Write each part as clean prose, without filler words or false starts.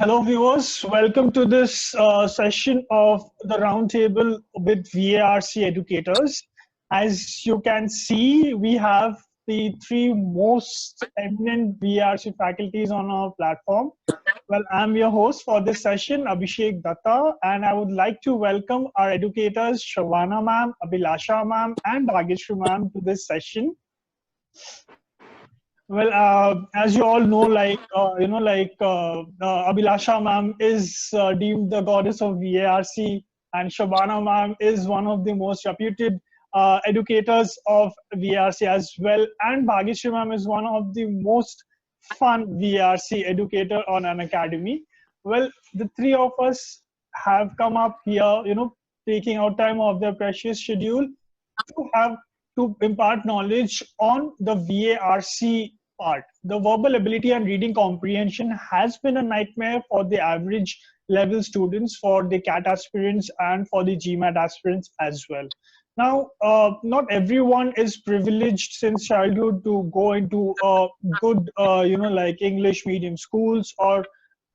Hello, viewers. Welcome to this session of the roundtable with VARC educators. As you can see, we have the three most eminent VARC faculties on our platform. Well, I'm your host for this session, Abhishek Datta, and I would like to welcome our educators, Shabana ma'am, Abhilasha ma'am, and Bhageshri ma'am to this session. Well, as you all know, Abhilasha ma'am is deemed the goddess of VARC, and Shabana ma'am is one of the most reputed educators of VARC as well. And Bhageshri ma'am is one of the most fun VARC educator on an academy. Well, the three of us have come up here, taking out time of their precious schedule to impart knowledge on the VARC part. The verbal ability and reading comprehension has been a nightmare for the average level students, for the CAT aspirants, and for the GMAT aspirants as well. Now, not everyone is privileged since childhood to go into good, English medium schools or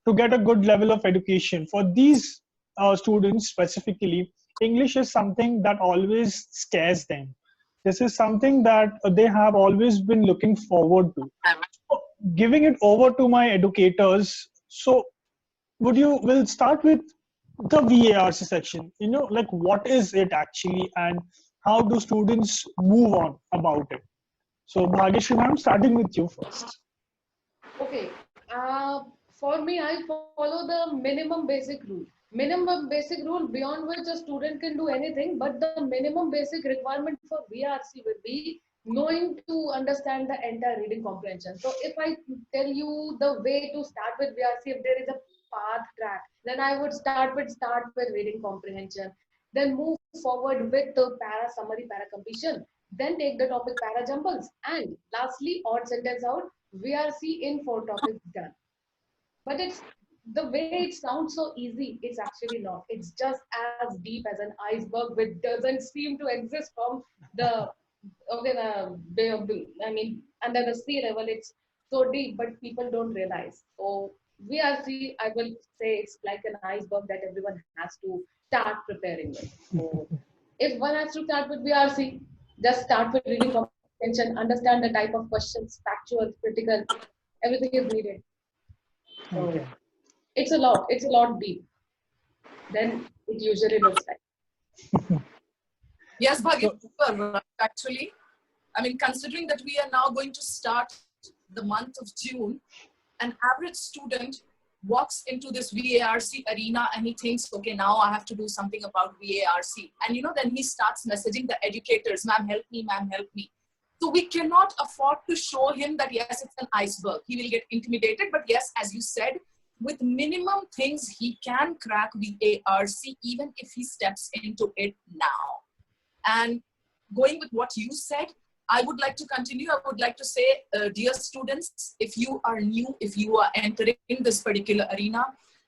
to get a good level of education. For these students specifically, English is something that always scares them. This is something that they have always been looking forward to. Giving it over to my educators. So we'll start with the VARC section. What is it actually and how do students move on about it? So Bhageshri ma'am, starting with you first. Okay. For me, I follow the minimum basic rule. Minimum basic rule beyond which a student can do anything, but the minimum basic requirement for VRC will be knowing to understand the entire reading comprehension. So if I tell you the way to start with VRC, if there is a path track, then I would start with reading comprehension, then move forward with the para summary, para completion, then take the topic para jumbles, and lastly odd sentence out, VRC in 4 topics done. But it's the way it sounds so easy, it's actually not. It's just as deep as an iceberg which doesn't seem to exist from the Bay of under the sea level. It's so deep, but people don't realize. So VRC, I will say, it's like an iceberg that everyone has to start preparing with. So if one has to start with VRC, just start with reading comprehension, understand the type of questions, factual, critical, everything is needed. So it's a lot deep. Then it usually looks like. Yes, Bhageshri, actually. Considering that we are now going to start the month of June, an average student walks into this VARC arena and he thinks, okay, now I have to do something about VARC. And then he starts messaging the educators, ma'am, help me, ma'am, help me. So we cannot afford to show him that, yes, it's an iceberg. He will get intimidated. But yes, as you said, with minimum things, he can crack VARC even if he steps into it now. And going with what you said, I would like to continue. I would like to say, dear students, if you are new, if you are entering this particular arena,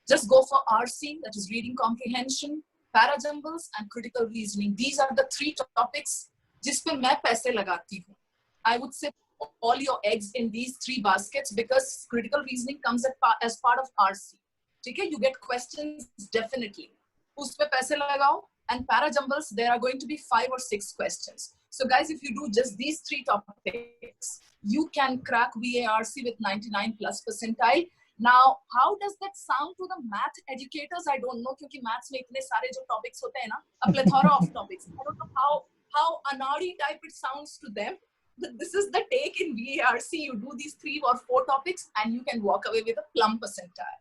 just go for RC, that is reading comprehension, para jumbles, and critical reasoning. These are the 3 topics जिसपे मैं पैसे लगाती हूँ. I would say all your eggs in these 3 baskets because critical reasoning comes as part of RC. Okay, you get questions definitely. उसपे पैसे लगाओ. And para jumbles, there are going to be 5 or 6 questions. So guys, if you do just these 3 topics, you can crack VARC with 99+ percentile. Now, how does that sound to the math educators? I don't know, because maths में इतने सारे जो topics होते हैं ना, a plethora of topics. I don't know how anadi type it sounds to them. But this is the take in VARC. You do these 3 or 4 topics and you can walk away with a plum percentile.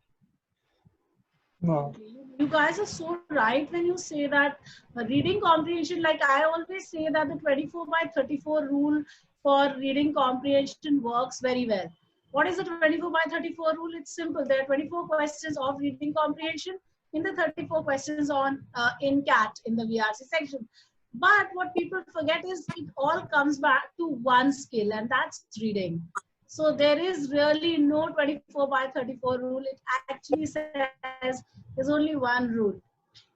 Wow. You guys are so right when you say that reading comprehension, like I always say that the 24/34 rule for reading comprehension works very well. What is the 24/34 rule? It's simple. There are 24 questions of reading comprehension in the 34 questions on in CAT in the VRC section. But what people forget is it all comes back to one skill, and that's reading. So there is really no 24/34 rule. It actually says there's only one rule.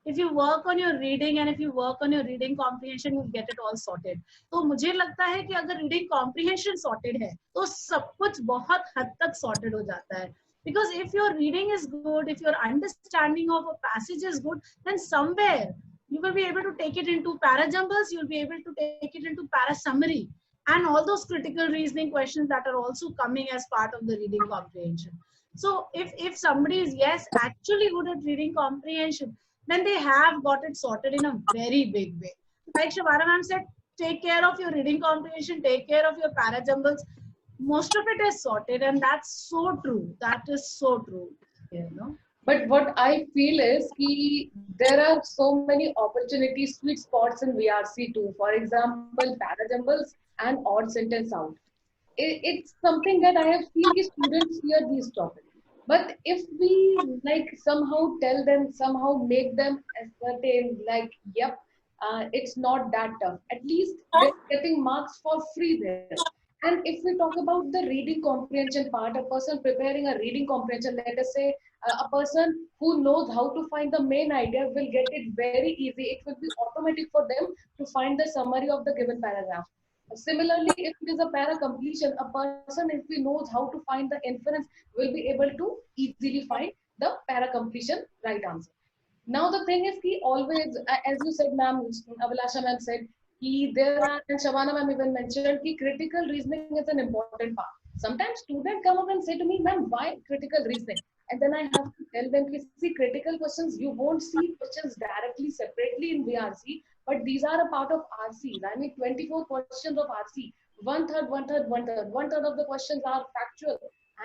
If you work on your reading and if you work on your reading comprehension, you'll get it all sorted. तो मुझे लगता है कि अगर reading comprehension sorted है, तो सब कुछ बहुत हद तक sorted हो जाता है. Because if your reading is good, if your understanding of a passage is good, then somewhere you will be able to take it into para jumbles, you'll be able to take it into para summary, and all those critical reasoning questions that are also coming as part of the reading comprehension. So if somebody is, yes, actually good at reading comprehension, then they have got it sorted in a very big way. Like Shabana ma'am said, take care of your reading comprehension, take care of your para jumbles. Most of it is sorted, and that's so true. That is so true. You know. But what I feel is ki there are so many opportunities, sweet spots in VRC too. For example, parajumbles and odd sentence out. It's something that I have seen ki students fear these topics. But if we like somehow tell them, somehow make them ascertain, like, yep, it's not that tough. At least they're getting marks for free there. And if we talk about the reading comprehension part, a person preparing a reading comprehension, let us say a person who knows how to find the main idea will get it very easy. It will be automatic for them to find the summary of the given paragraph. Similarly, if it is a para completion, a person, if he knows how to find the inference, will be able to easily find the para completion right answer. Now the thing is, he always, as you said, ma'am, Abhilasha ma'am said, there are, and Shabana ma'am even mentioned, critical reasoning is an important part. Sometimes students come up and say to me, ma'am, why critical reasoning? And then I have to tell them, see, critical questions, you won't see questions directly, separately in VRC, but these are a part of RCs. I mean, 24 questions of RC, one third, one third, one third. One third of the questions are factual.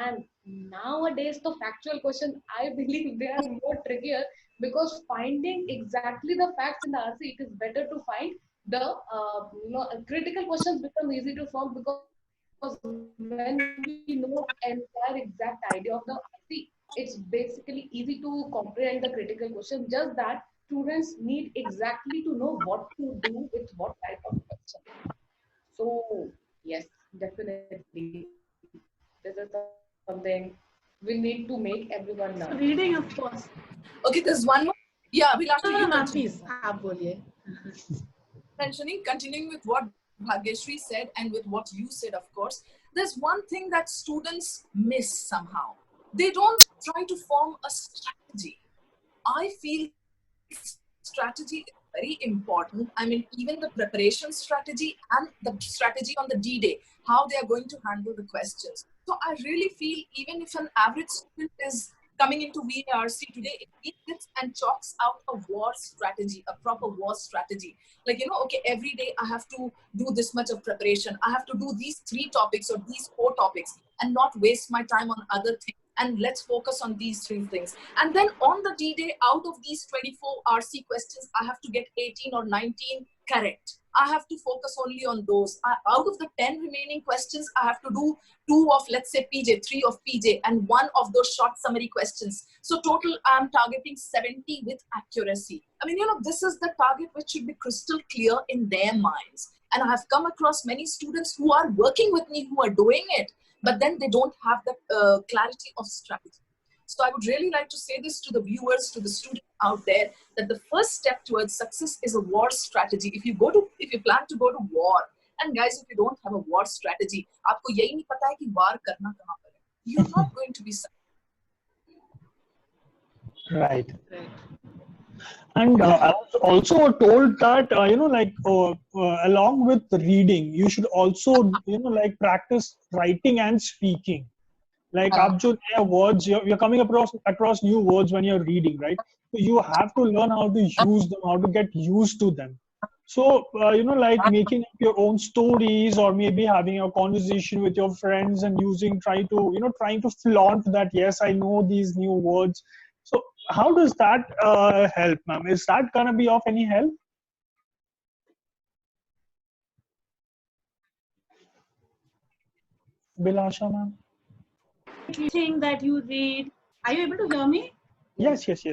And nowadays, the factual questions, I believe they are more trickier, because finding exactly the facts in the RC, it is better to find the critical questions become easy to solve, because when we know entire exact idea of the RC, it's basically easy to comprehend the critical question. Just that students need exactly to know what to do with what type of question. So yes, definitely, this is something we need to make everyone learn. Reading, of course. Okay, there's one more. Yeah, Abhilasha, No, you ma'am, continue. please. आप बोलिए. Continuing with what Bhagyashree said and with what you said, of course, there's one thing that students miss somehow. They don't try to form a strategy. I feel strategy is very important. I mean, even the preparation strategy and the strategy on the D-Day, how they are going to handle the questions. So I really feel even if an average student is coming into VARC today, it sits and chalks out a war strategy, a proper war strategy. Like, okay, every day I have to do this much of preparation. I have to do these 3 topics or these 4 topics and not waste my time on other things. And let's focus on these 3 things. And then on the D-Day, out of these 24 RC questions, I have to get 18 or 19 correct. I have to focus only on those. Out of the 10 remaining questions, I have to do 2 of, let's say, PJ, 3 of PJ, and 1 of those short summary questions. So total, I'm targeting 70 with accuracy. I mean, this is the target which should be crystal clear in their minds. And I have come across many students who are working with me, who are doing it, but then they don't have the clarity of strategy. So I would really like to say this to the viewers, to the students out there, that the first step towards success is a war strategy. If you plan to go to war, and guys, if you don't have a war strategy, आपको यही नहीं पता है कि war करना कहाँ पर है, you're not going to be successful. Right. And I was also told that, along with reading, you should also, practice writing and speaking. Like, words, you're coming across new words when you're reading, right? So you have to learn how to use them, how to get used to them. So, making up your own stories, or maybe having a conversation with your friends and trying to flaunt that, yes, I know these new words. So how does that help, ma'am? Is that going to be of any help? Bilasha, ma'am? Everything that you read, are you able to hear me? Yes. Please.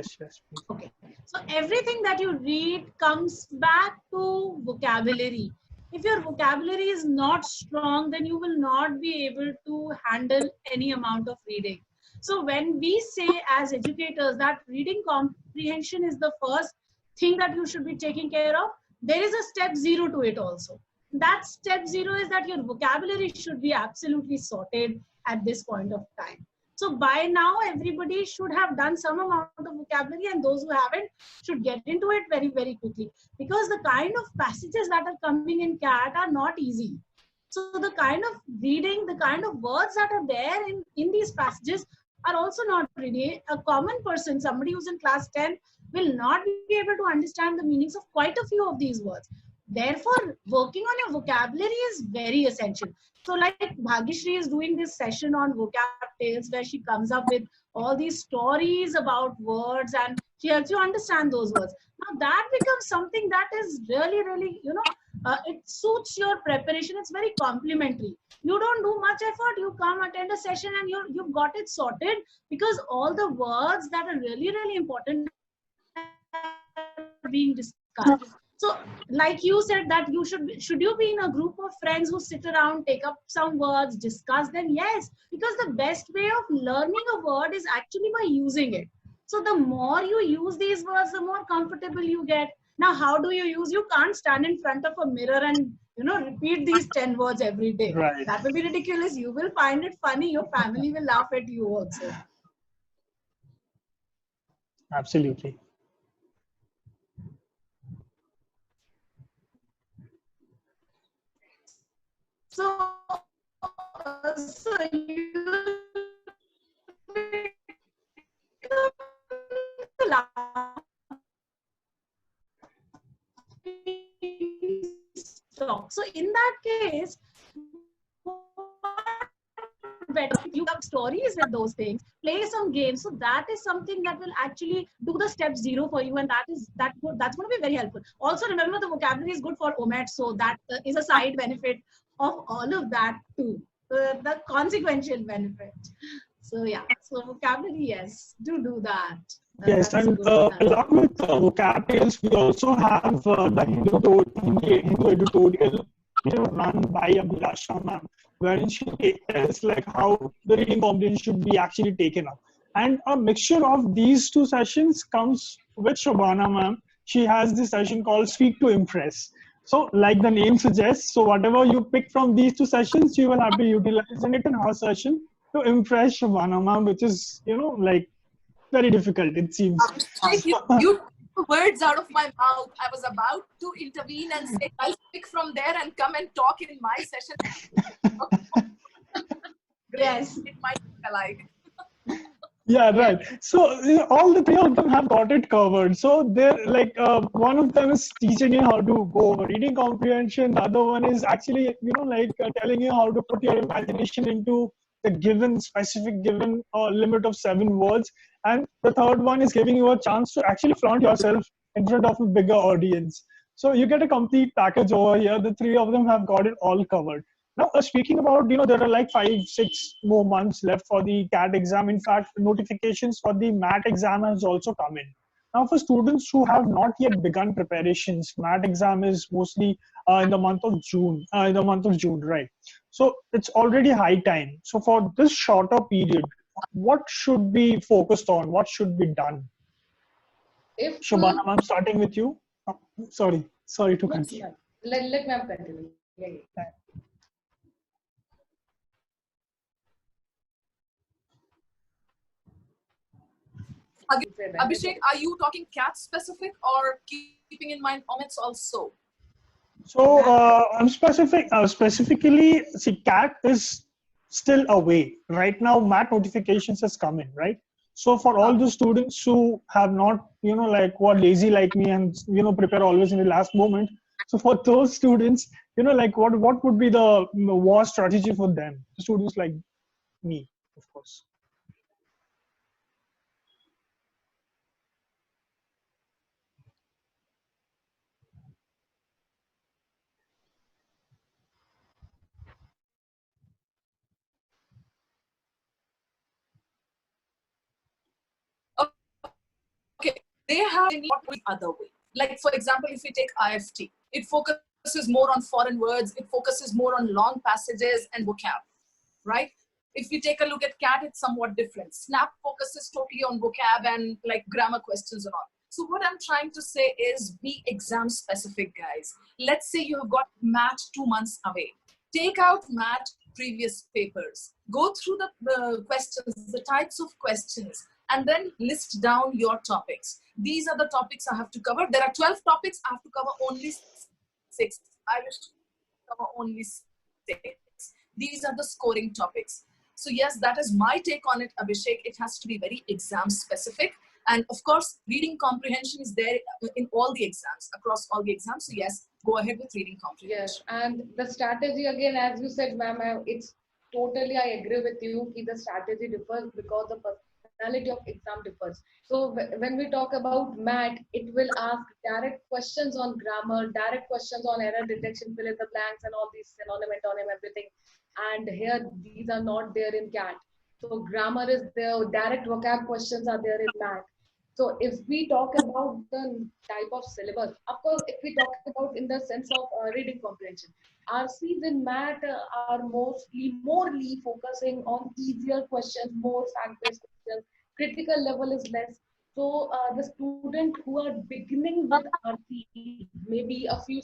Okay. So everything that you read comes back to vocabulary. If your vocabulary is not strong, then you will not be able to handle any amount of reading. So when we say as educators that reading comprehension is the first thing that you should be taking care of, there is a step 0 to it also. That step 0 is that your vocabulary should be absolutely sorted at this point of time. So by now, everybody should have done some amount of vocabulary, and those who haven't should get into it very, very quickly, because the kind of passages that are coming in CAT are not easy. So the kind of reading, the kind of words that are there in these passages are also not really. A common person, somebody who's in class 10, will not be able to understand the meanings of quite a few of these words. Therefore, working on your vocabulary is very essential. So like Bhagyashree is doing this session on vocab tales, where she comes up with all these stories about words and she helps you understand those words. Now that becomes something that is really, really, it suits your preparation. It's very complimentary. You don't do much effort. You come attend a session and you've got it sorted, because all the words that are really, really important are being discussed. So like you said that you should you be in a group of friends who sit around, take up some words, discuss them? Yes, because the best way of learning a word is actually by using it. So the more you use these words, the more comfortable you get. Now, how do you use? You can't stand in front of a mirror and repeat these 10 words every day. Right. That will be ridiculous. You will find it funny. Your family will laugh at you also. Absolutely. So you so in that case, you have stories with those things, play some games. So that is something that will actually do the step 0 for you, and that's going to be very helpful. Also remember, the vocabulary is good for OMET, so that is a side benefit of all of that too, the consequential benefit. So yeah, so vocabulary, yes, do that. Yes, and along with vocab tales, we also have the Hindu editorial, run by Abhilasha ma'am, wherein she tells like how the reading comprehension should be actually taken up. And a mixture of these two sessions comes with Shobana ma'am. She has this session called Speak to Impress. So like the name suggests, so whatever you pick from these two sessions, you will have to utilize it in her session to impress Shobana ma'am, which is, like very difficult, it seems. You took the words out of my mouth. I was about to intervene and say, I'll pick from there and come and talk in my session. Yes. It might be alike. Yeah, right. So all the three of them have got it covered. So they're like, one of them is teaching you how to go over reading comprehension. The other one is actually, telling you how to put your imagination into the specific given limit of 7 words. And the third one is giving you a chance to actually flaunt yourself in front of a bigger audience. So you get a complete package over here. The three of them have got it all covered. Now, speaking about, there are like 5-6 more months left for the CAT exam. In fact, notifications for the MAT exam has also come in. Now, for students who have not yet begun preparations, MAT exam is mostly in the month of June, right? So it's already high time. So for this shorter period, what should be focused on? What should be done? If Shobana, I'm starting with you. Sorry to continue. Let me continue. Yeah. Abhishek, are you talking CAT specific or keeping in mind OMETs also? So I'm specifically, see, CAT is still away. Right now, MAT notifications has come in, right? So for all the students who have not, who are lazy like me and, prepare always in the last moment. So for those students, what would be the war strategy for them? Students like me, of course. Okay, they have the other way. Like, for example, if we take IFT, it focuses more on foreign words, it focuses more on long passages and vocab, right? If we take a look at CAT, it's somewhat different. SNAP focuses totally on vocab and like grammar questions and all. So what I'm trying to say is be exam specific, guys. Let's say you have got MAT 2 months away. Take out MAT previous papers. Go through the questions, the types of questions, and then list down your topics. These are the topics I have to cover. There are 12 topics. I have to cover only 6. I wish to cover only 6. These are the scoring topics. So yes, that is my take on it, Abhishek. It has to be very exam specific. And of course, reading comprehension is there in all the exams, across all the exams. So yes, go ahead with reading comprehension. Yes, and the strategy again, as you said, ma'am, it's totally, I agree with you. The strategy differs because the personality of exam differs. So when we talk about MAT, it will ask direct questions on grammar, direct questions on error detection, fill in the blanks, and all these synonym, antonym, everything. And here, these are not there in CAT. So grammar is there, direct vocab questions are there in MAT. So if we talk about the type of syllabus, of course, if we talk about in the sense of reading comprehension, RCs in MAT are morely focusing on easier questions, more fact-based questions. Critical level is less. So the student who are beginning with RC, maybe a few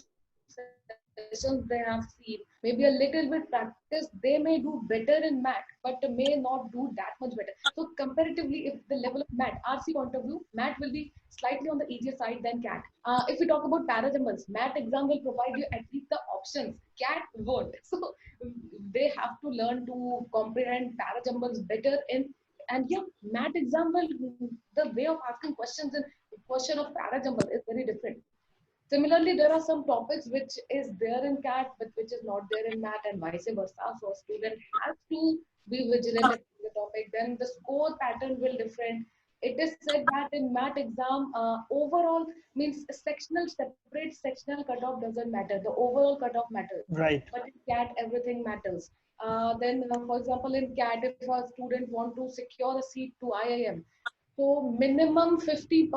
sessions they have seen, maybe a little bit practice, they may do better in MAT, but may not do that much better. So comparatively, if the level of MAT, RC point of view, MAT will be slightly on the easier side than CAT. If we talk about parajumbles, MAT exam will provide you at least the options. CAT won't. So they have to learn to comprehend parajumbles better in. And yeah, MAT exam will, the way of asking questions in question of parajumble is very different. Similarly, there are some topics which is there in CAT, but which is not there in MAT, and vice versa. So a student has to be vigilant in the topic. Then the score pattern will different. It is said that in MAT exam, overall means separate sectional cutoff doesn't matter. The overall cutoff matters. Right. But in CAT, everything matters. Then, for example, in CAT, if a student want to secure a seat to IIM, so minimum 50%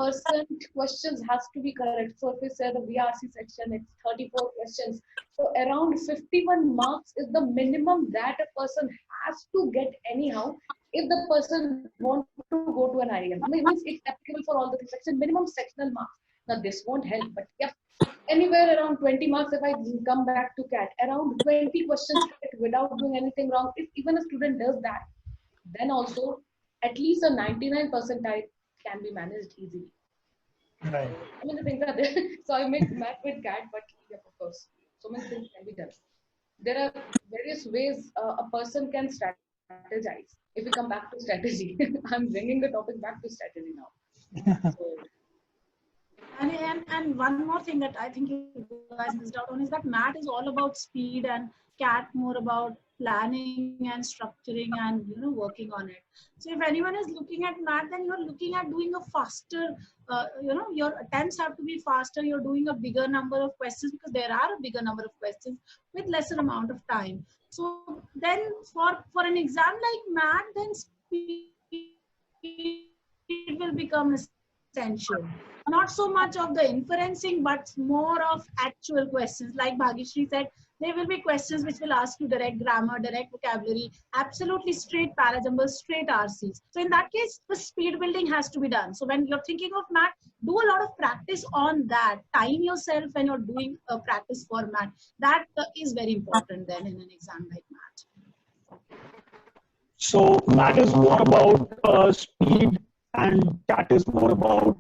questions has to be correct. So if we say the VRC section, it's 34 questions. So around 51 marks is the minimum that a person has to get anyhow if the person wants to go to an IIM. I mean, means it's applicable for all the sections, minimum sectional marks. Now this won't help, but yeah, anywhere around 20 marks if I come back to CAT, around 20 questions without doing anything wrong. If even a student does that, then also at least a 99 percentile can be managed easily. Right. I mean, the things are there. So I made math with CAT, but yeah, of course, so many things can be done. There are various ways a person can strategize. If we come back to strategy, I'm bringing the topic back to strategy now. So, And one more thing that I think you guys missed out on is that MAT is all about speed and CAT more about planning and structuring and working on it. So if anyone is looking at MAT, then you're looking at doing a faster, your attempts have to be faster. You're doing a bigger number of questions because there are a bigger number of questions with lesser amount of time. So then for an exam like MAT, then speed will become essential. Not so much of the inferencing, but more of actual questions. Like Bhagyashree said, there will be questions which will ask you direct grammar, direct vocabulary, absolutely straight parajumbles, straight RCs. So in that case, the speed building has to be done. So when you're thinking of MAT, do a lot of practice on that. Time yourself when you're doing a practice for MAT. That is very important then in an exam like MAT. So MAT is more about speed, and CAT is more about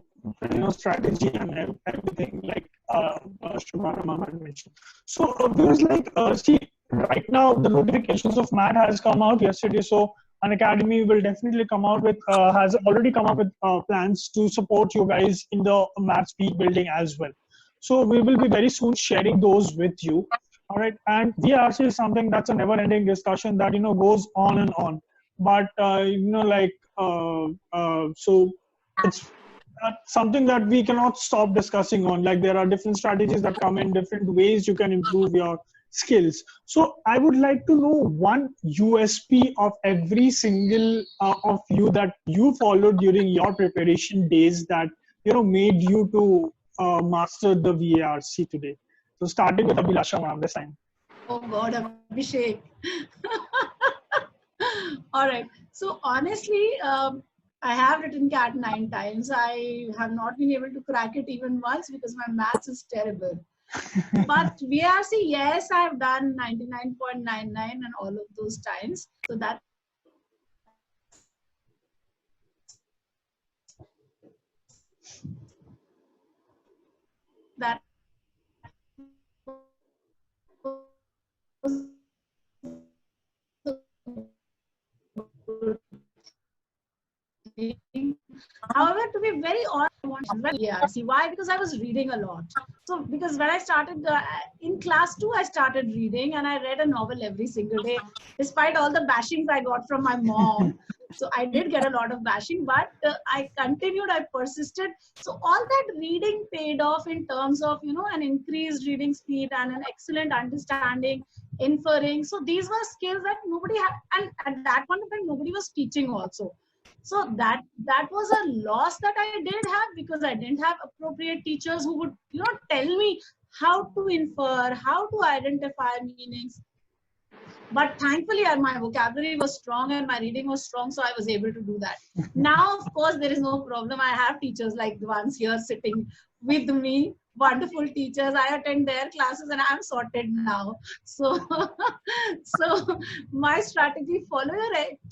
strategy and everything, like Shobhana ma'am had mentioned. So because see, right now the notifications of MAT has come out yesterday. So an academy will definitely come out with has already come up with plans to support you guys in the MAT speed building as well. So we will be very soon sharing those with you. All right, and VRC is something that's a never-ending discussion that goes on and on. But so it's something that we cannot stop discussing on. Like, there are different strategies that come in different ways you can improve your skills. So I would like to know one USP of every single of you that you followed during your preparation days that made you to master the VARC today. So starting with Abhilasha ma'am this time. Oh God, Abhishek. All right. So honestly, I have written CAT 9 times. I have not been able to crack it even once because my maths is terrible. But VRC, yes, I've done 99.99 and all of those times. So that that was however, to be very honest, yeah, see why? Because I was reading a lot. So because when I started in class 2, I started reading and I read a novel every single day, despite all the bashings I got from my mom. So I did get a lot of bashing, but I continued, I persisted. So all that reading paid off in terms of, you know, an increased reading speed and an excellent understanding, inferring. So these were skills that nobody had, and at that point of time, nobody was teaching also. So that was a loss that I did have, because I didn't have appropriate teachers who would, you know, tell me how to infer, how to identify meanings. But thankfully, my vocabulary was strong and my reading was strong, so I was able to do that. Now, of course, there is no problem. I have teachers like the ones here sitting with me, wonderful teachers. I attend their classes and I'm sorted now. So, so my strategy: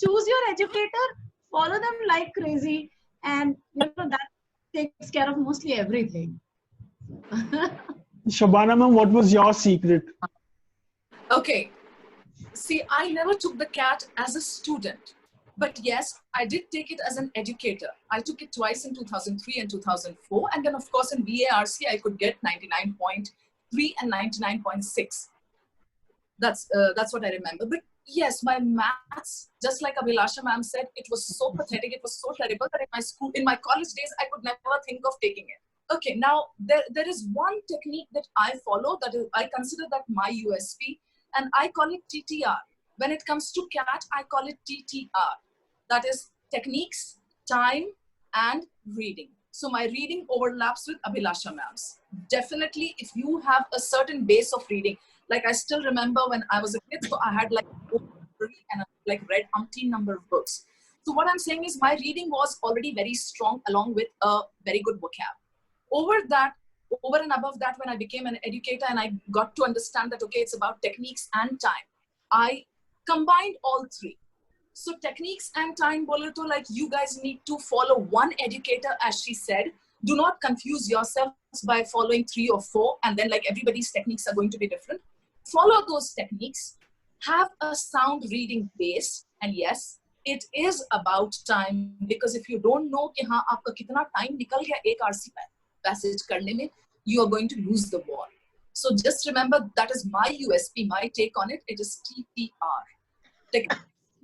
choose your educator, follow them like crazy, and you know that takes care of mostly everything. Shabana ma'am, what was your secret? Okay. See, I never took the CAT as a student, but yes, I did take it as an educator. I took it twice in 2003 and 2004. And then of course in VARC, I could get 99.3 and 99.6. That's what I remember. But yes, my maths, just like Abhilasha ma'am said, it was so pathetic. It was so terrible that in my college days, I could never think of taking it. Okay, now there is one technique that I follow that I consider that my USP, and I call it TTR. When it comes to CAT, I call it TTR. That is techniques, time, and reading. So my reading overlaps with Abhilasha ma'am's. Definitely, if you have a certain base of reading, like I still remember when I was a kid, so I had like and like read umpteen number of books. So what I'm saying is my reading was already very strong along with a very good vocab. Over and above that, when I became an educator and I got to understand that, okay, it's about techniques and time, I combined all three. So techniques and time, bole to, like, you guys need to follow one educator, as she said. Do not confuse yourselves by following 3 or 4, and then like everybody's techniques are going to be different. Follow those techniques, have a sound reading base, and yes, it is about time, because if you don't know कि हाँ आपका कितना time निकल गया एक RC passage करने में, you are going to lose the war. So just remember, that is my USP, my take on it. It is TTR. Take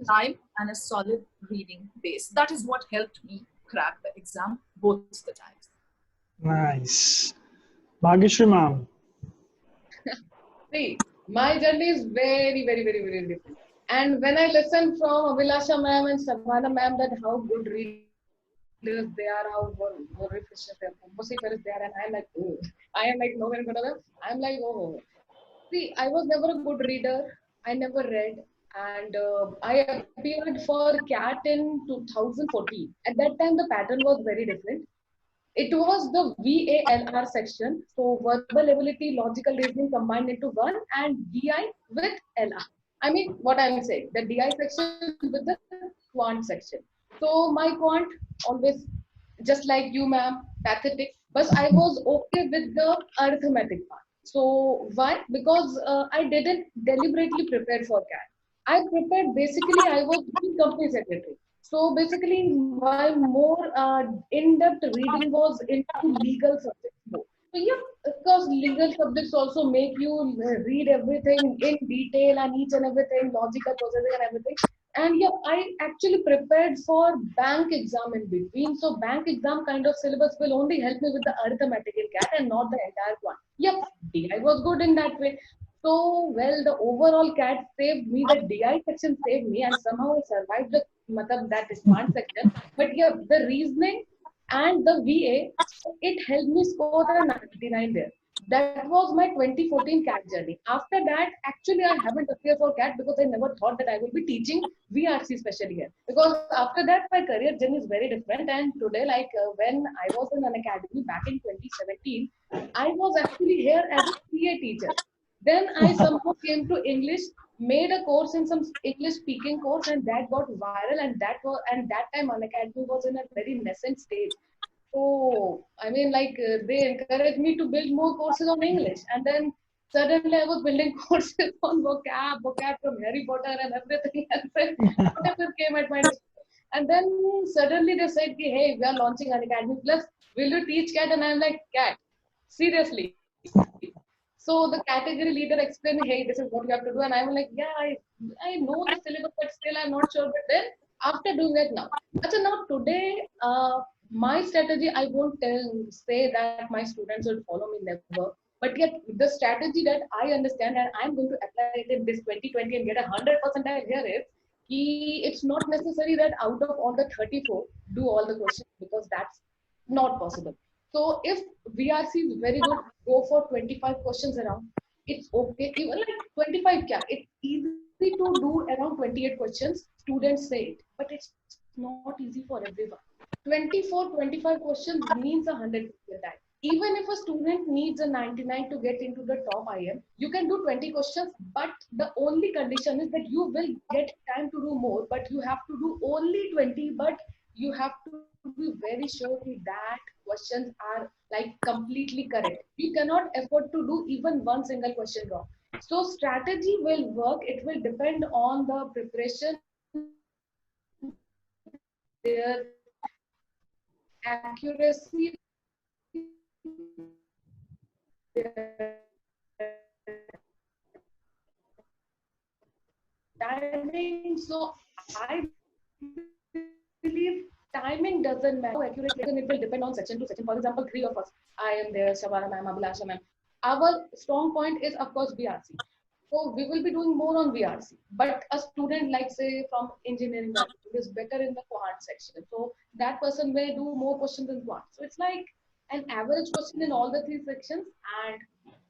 time and a solid reading base. That is what helped me crack the exam both the times. Nice. Bhagyashree ma'am. See, my journey is very, very, very, very different. And when I listen from Abhilasha ma'am and Shabana ma'am that how good readers they are, how vociferous they are, and I'm like, oh, I am like nowhere in front of them. I'm like, oh. See, I was never a good reader. I never read. And I appeared for CAT in 2014. At that time, the pattern was very different. It was the VALR section. So verbal ability, logical reasoning combined into one, and DI with LR. I mean, what I'm saying, the DI section with the quant section. So my quant always, just like you, ma'am, pathetic, but I was okay with the arithmetic part. So why? Because I didn't deliberately prepare for CAT. I prepared, basically, I was doing company secretary. So basically, my more in-depth reading was into legal subjects more. So yeah, of course, legal subjects also make you read everything in detail and each and everything, logical processing and everything. And yeah, I actually prepared for bank exam in between. So bank exam kind of syllabus will only help me with the arithmetic in CAT and not the entire one. Yep, I was good in that way. So, well, the overall CAT saved me, the DI section saved me, and somehow I survived that smart section. But yeah, the reasoning and the VA, it helped me score the 99 there. That was my 2014 CAT journey. After that, actually, I haven't appeared for CAT because I never thought that I will be teaching VRC especially here. Because after that, my career journey is very different. And today, like when I was in an academy back in 2017, I was actually here as a CA teacher. Then I somehow came to English, made a course in some English speaking course, and that got viral. And that time Unacademy was in a very nascent stage. So I mean, like they encouraged me to build more courses on English, and then suddenly I was building courses on vocab from Harry Potter and everything, and then whatever came at my disposal. And then suddenly they said, "Hey, we are launching an Academy Plus. Will you teach cat?" And I'm like, "Cat, seriously?" So the category leader explained, "Hey, this is what you have to do," and I'm like, "Yeah, I know the syllabus, but still I'm not sure." But then after doing it now, so now today, my strategy, I won't say that my students will follow me, never. But yet, the strategy that I understand and I'm going to apply it in this 2020 and get 100 percentile here is, it's not necessary that out of all the 34, do all the questions, because that's not possible. So if VRC is very good, go for 25 questions around. It's okay. Even like 25, kya? It's easy to do around 28 questions. Students say it, but it's not easy for everyone. 24, 25 questions means 100% time. Even if a student needs a 99 to get into the top IM, you can do 20 questions, but the only condition is that you will get time to do more, but you have to do only 20, but you have to be very sure that questions are like completely correct. You cannot afford to do even one single question wrong. So strategy will work. It will depend on the preparation, their accuracy, their timing. So I believe timing doesn't matter. How accurate it will depend on section to section. For example, three of us, I am there, Shabana ma'am, Abhilasha ma'am. Our strong point is, of course, VRC. So we will be doing more on VRC. But a student, like say from engineering background, is better in the quant section. So that person may do more questions in quant. So it's like an average question in all the three sections, and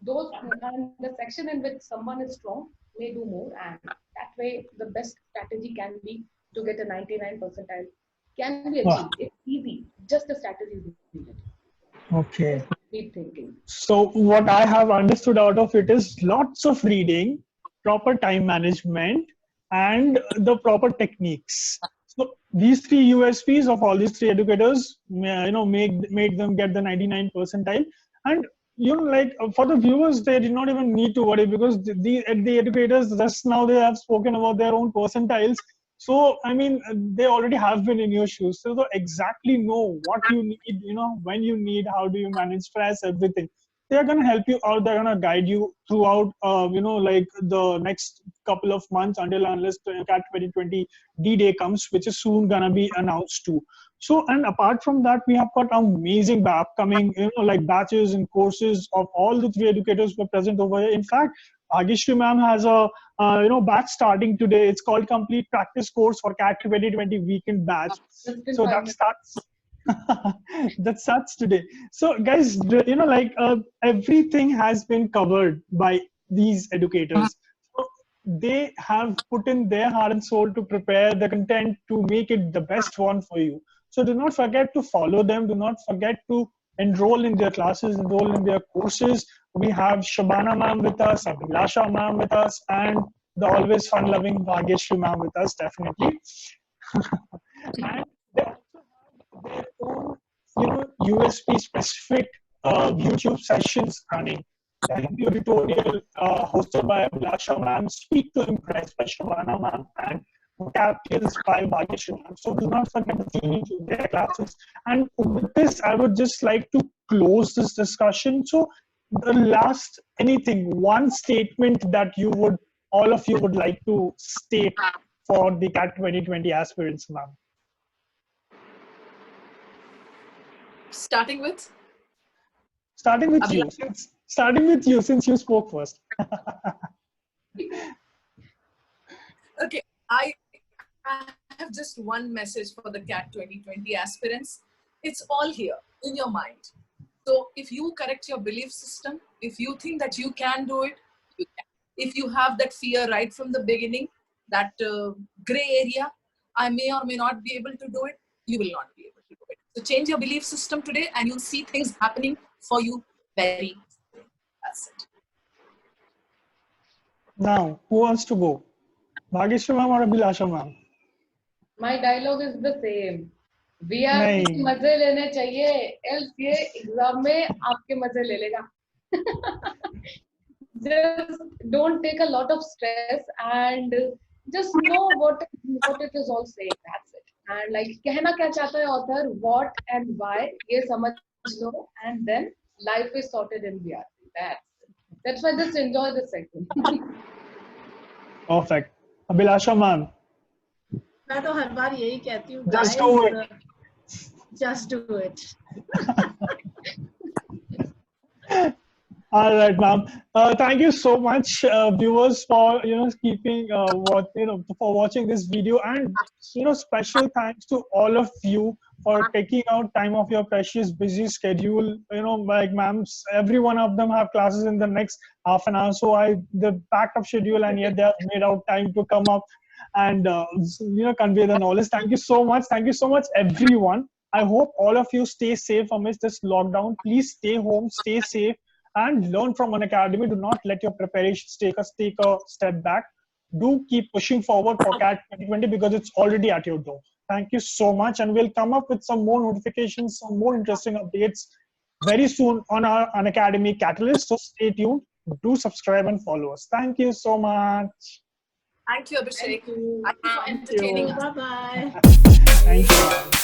those and the section in which someone is strong may do more, and that way the best strategy can be to get a 99 percentile can be achieved. Wow. It's easy, just a strategy is needed. Okay. Just keep thinking. So what I have understood out of it is lots of reading, proper time management, and the proper techniques. So these three USPs of all these three educators, make them get the 99 percentile. And like for the viewers, they did not even need to worry, because the educators just now they have spoken about their own percentiles. So I mean, they already have been in your shoes, so they exactly know what you need, when you need, how do you manage stress, everything. They're gonna help you out. They're gonna guide you throughout, like the next couple of months, until unless the CAT 2020 D-Day comes, which is soon gonna be announced too. So, and apart from that, we have got amazing upcoming, like batches and courses of all the three educators who are present over here. In fact, Bhageshri ma'am has a batch starting today. It's called Complete Practice Course for CAT 2020 Weekend Batch. Just in So 5 that minutes. starts. That starts today. So guys, everything has been covered by these educators. So they have put in their heart and soul to prepare the content to make it the best one for you. So do not forget to follow them. Do not forget to enroll in their classes, enroll in their courses. We have Shabana ma'am with us, Abhilasha ma'am with us, and the always fun-loving Bhageshri ma'am with us, definitely. And they also have their own, USP specific YouTube sessions running. The Hindu tutorial hosted by Abhilasha ma'am, Speak to Impress by Shabana ma'am, and Vocab Skills by Bhageshri ma'am. So do not forget to tune into their classes. And with this, I would just like to close this discussion. So the last, anything, one statement that all of you would like to state for the CAT 2020 aspirants, ma'am. Starting with Starting with you, since you spoke first. Okay, I have just one message for the CAT 2020 aspirants. It's all here in your mind. So if you correct your belief system, if you think that you can do it, you can. If you have that fear right from the beginning, that gray area, I may or may not be able to do it, you will not be able to do it. So change your belief system today and you'll see things happening for you very. That's it. Now, who wants to go? Bhageshri ma'am or Abhilasha ma'am? My dialogue is the same. VRC नहीं. मजे लेने चाहिए, else ये exam में आपके मजे ले लेगा. Just don't take a lot of stress and just know what it is all saying. That's it. And like कहना क्या चाहता है author, what and why ये समझ लो, and then life is sorted in VRC. That's why just enjoy the second. Perfect. Abhilasha ma'am. मैं तो हर बार यही कहती हूँ, Just do it. Just do it. All right, ma'am. Thank you so much, viewers, for keeping for watching this video, and special thanks to all of you for taking out time of your precious busy schedule. Like ma'ams, every one of them have classes in the next half an hour, so the packed up schedule, and yet they have made out time to come up and convey the knowledge. Thank you so much. Thank you so much, everyone. I hope all of you stay safe amidst this lockdown. Please stay home, stay safe, and learn from Unacademy. Do not let your preparations take a step back. Do keep pushing forward for CAT 2020 because it's already at your door. Thank you so much, and we'll come up with some more notifications, some more interesting updates very soon on our Unacademy Catalyst. So stay tuned. Do subscribe and follow us. Thank you so much. Thank you, Abhishek. Thank you. Thank you for entertaining us. Bye-bye. Thank you.